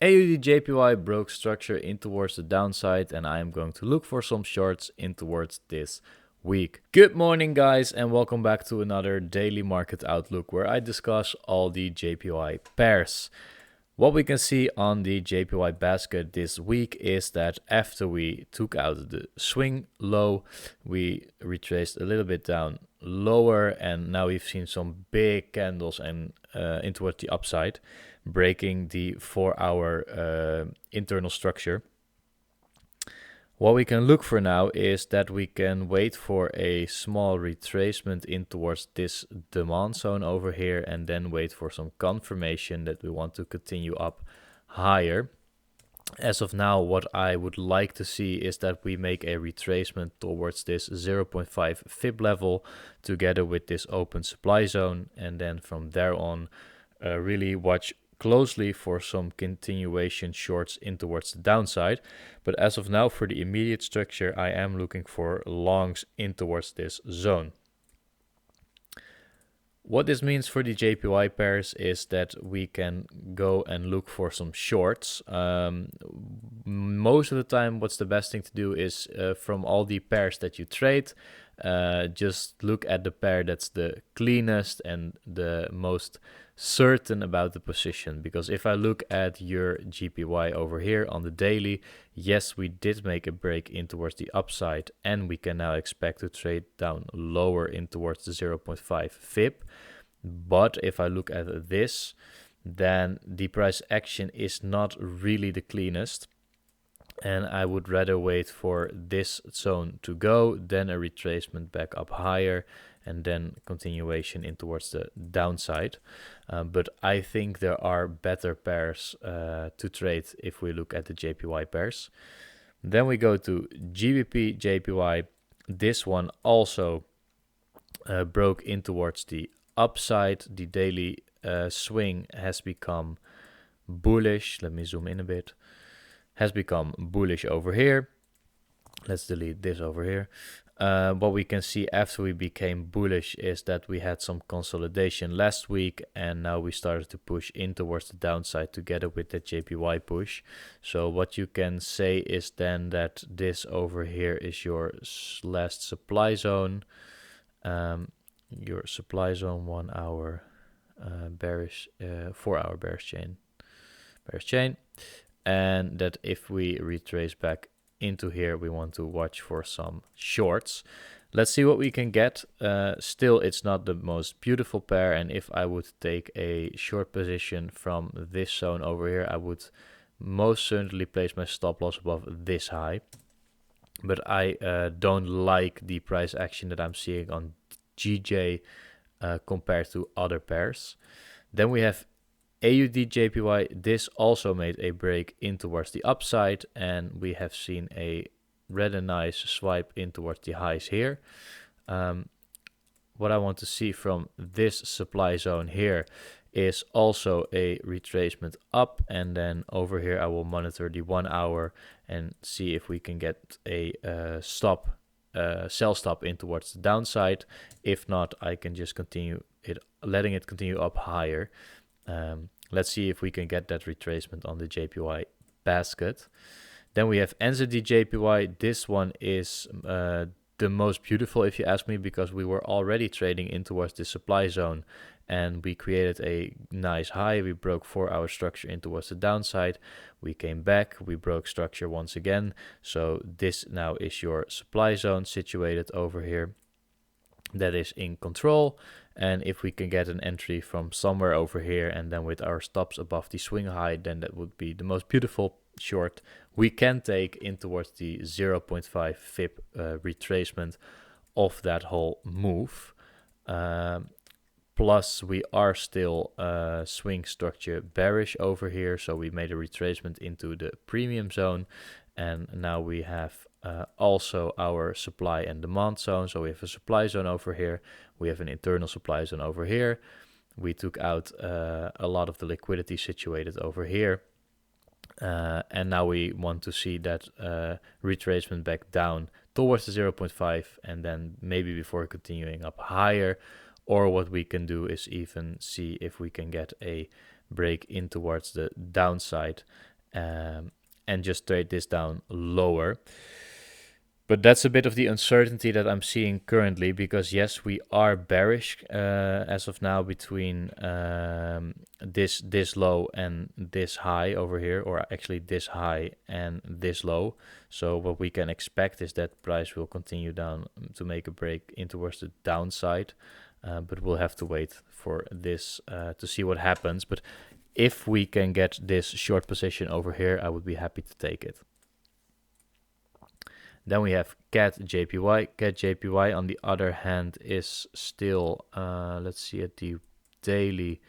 AUD JPY broke structure in towards the downside, and I am going to look for some shorts in towards this week. Good morning, guys, and welcome back to another daily market outlook where I discuss all the JPY pairs. What we can see on the JPY basket this week is that after we took out the swing low, we retraced a little bit down lower, and now we've seen some big candles and in towards the upside, breaking the 4-hour internal structure. What we can look for now is that we can wait for a small retracement in towards this demand zone over here, and then wait for some confirmation that we want to continue up higher. As of now, what I would like to see is that we make a retracement towards this 0.5 fib level together with this open supply zone, and then from there on really watch closely for some continuation shorts in towards the downside. But as of now, for the immediate structure, I am looking for longs in towards this zone. What this means for the JPY pairs is that we can go and look for some shorts. Most of the time, what's the best thing to do is from all the pairs that you trade, just look at the pair that's the cleanest and the most certain about the position. Because if I look at your JPY over here on the daily, yes, we did make a break in towards the upside, and we can now expect to trade down lower in towards the 0.5 fib. But if I look at this, then the price action is not really the cleanest, and I would rather wait for this zone to go, then a retracement back up higher, and then continuation in towards the downside. But I think there are better pairs to trade if we look at the JPY pairs. Then we go to GBP JPY. This one also broke in towards the upside. The daily swing has become bullish. Let me zoom in a bit. Has become bullish over here. Let's delete this over here. What we can see after we became bullish is that we had some consolidation last week, and now we started to push in towards the downside together with the JPY push. So what you can say is then that this over here is your last supply zone, your supply zone 1 hour bearish, 4-hour bearish chain, and that if we retrace back into here, we want to watch for some shorts. Let's see what we can get. Still, it's not the most beautiful pair, and if I would take a short position from this zone over here, I would most certainly place my stop loss above this high. But I don't like the price action that I'm seeing on GJ compared to other pairs. Then we have AUD JPY. This also made a break in towards the upside, and we have seen a rather nice swipe in towards the highs here. What I want to see from this supply zone here is also a retracement up, and then over here I will monitor the 1 hour and see if we can get a sell stop in towards the downside. If not, I can just continue it, letting it continue up higher. Let's see if we can get that retracement on the JPY basket. Then we have NZD JPY. This one is the most beautiful, if you ask me, because we were already trading in towards the supply zone, and we created a nice high. We broke 4-hour structure in towards the downside. We came back, we broke structure once again. So this now is your supply zone situated over here. That is in control, and if we can get an entry from somewhere over here and then with our stops above the swing high, then that would be the most beautiful short we can take in towards the 0.5 fib retracement of that whole move. Plus we are still swing structure bearish over here, so we made a retracement into the premium zone, and now we have also our supply and demand zone. So we have a supply zone over here, we have an internal supply zone over here. We took out a lot of the liquidity situated over here, and now we want to see that retracement back down towards the 0.5, and then maybe before continuing up higher. Or what we can do is even see if we can get a break in towards the downside and just trade this down lower. But that's a bit of the uncertainty that I'm seeing currently, because yes, we are bearish as of now between this low and this high over here, or actually this high and this low. So what we can expect is that price will continue down to make a break in towards the downside, but we'll have to wait for this to see what happens. But if we can get this short position over here, I would be happy to take it. Then we have CAD JPY. CAD JPY, on the other hand, is still, let's see at the daily,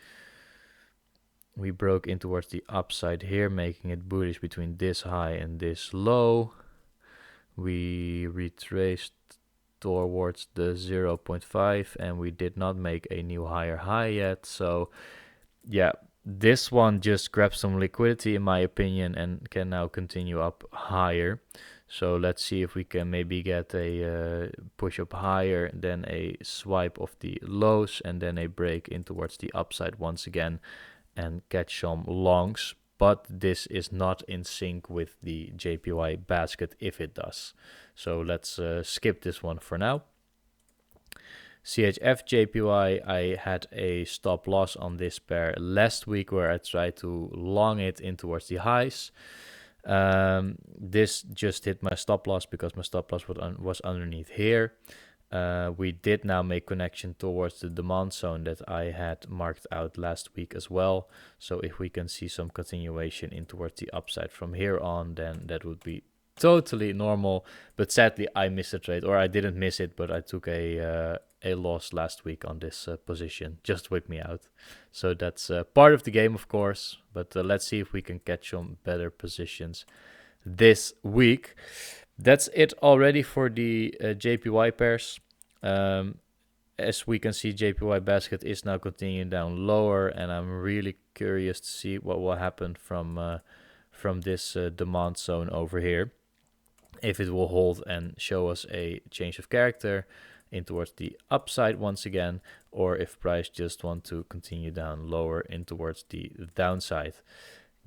we broke in towards the upside here, making it bullish between this high and this low. We retraced towards the 0.5 and we did not make a new higher high yet. So yeah, this one just grabbed some liquidity in my opinion and can now continue up higher. So let's see if we can maybe get a push up higher, then a swipe of the lows, and then a break in towards the upside once again and catch some longs. But this is not in sync with the JPY basket if it does. So let's skip this one for now. CHF JPY, I had a stop loss on this pair last week where I tried to long it in towards the highs. This just hit my stop loss because my stop loss was underneath here. We did now make connection towards the demand zone that I had marked out last week as well. So if we can see some continuation in towards the upside from here on, then that would be totally normal. But sadly, I missed a trade, or I didn't miss it, but I took a loss last week on this position. Just wiped me out. So that's part of the game, of course. But let's see if we can catch some better positions this week. That's it already for the JPY pairs. As we can see, JPY basket is now continuing down lower, and I'm really curious to see what will happen from this demand zone over here. If it will hold and show us a change of character in towards the upside once again, or if price just want to continue down lower in towards the downside.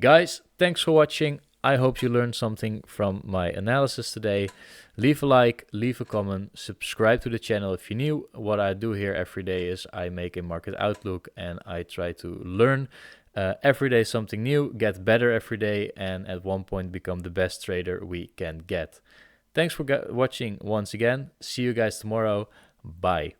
Guys, thanks for watching. I hope you learned something from my analysis today. Leave a like, leave a comment, subscribe to the channel if you're new. What I do here every day is I make a market outlook and I try to learn every day something new, get better every day, and at one point become the best trader we can get. Thanks for watching once again. See you guys tomorrow. Bye.